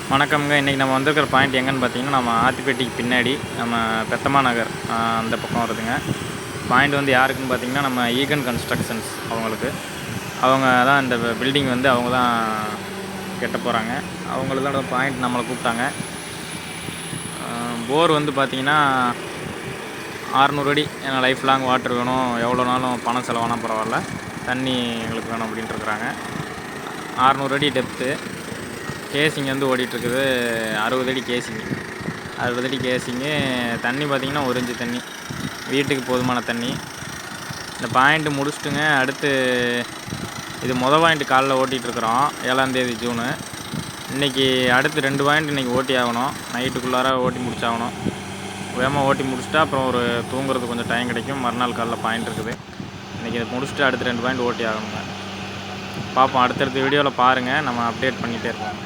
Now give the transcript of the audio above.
வணக்கம்ங்க. இன்றைக்கி நம்ம வந்திருக்கிற பாயிண்ட் எங்கன்னு பார்த்தீங்கன்னா, நம்ம ஆத்திப்பேட்டைக்கு பின்னாடி நம்ம பெத்தம்மா நகர் அந்த பக்கம் வருதுங்க. பாயிண்ட் வந்து யாருக்குன்னு பார்த்தீங்கன்னா, நம்ம ஈகன் கன்ஸ்ட்ரக்ஷன்ஸ் அவங்களுக்கு. அவங்க தான் இந்த பில்டிங் வந்து அவங்க தான் கட்ட போகிறாங்க. அவங்களுக்கு தான் பாயிண்ட் நம்மளை கூப்பிட்டாங்க. போர் வந்து பார்த்திங்கன்னா 600 அடி. ஏன்னா லைஃப் லாங் வாட்டர் வேணும், எவ்வளோ நாளும் பணம் செலவானால் பரவாயில்ல, தண்ணி எங்களுக்கு வேணும் அப்படின்ட்டு இருக்கிறாங்க. 600 அடி டெப்த்து. கேசிங் வந்து ஓடிட்டுருக்குது 60 அடி கேசிங்கு. 60 அடி கேசிங்கு. தண்ணி பார்த்திங்கன்னா 1 இன்ச்சு தண்ணி, வீட்டுக்கு போதுமான தண்ணி. இந்த பாயிண்ட்டு முடிச்சுட்டுங்க. அடுத்து இது பாயிண்ட்டு காலைல ஓட்டிகிட்ருக்குறோம், 7ஆம் தேதி ஜூனு. இன்றைக்கி அடுத்து 2 பாயிண்ட் இன்றைக்கி ஓட்டி ஆகணும். நைட்டுக்குள்ளார ஓட்டி முடிச்சாகணும். வேகமாக ஓட்டி முடிச்சுட்டா அப்புறம் ஒரு தூங்குறதுக்கு கொஞ்சம் டைம் கிடைக்கும். மறுநாள் காலைல பாயிண்ட் இருக்குது. இன்றைக்கி இதை முடிச்சுட்டு அடுத்து 2 பாயிண்ட் ஓட்டி ஆகணுங்க. பார்ப்போம். அடுத்தடுத்த வீடியோவில் பாருங்கள், நம்ம அப்டேட் பண்ணிகிட்டே இருப்போம்.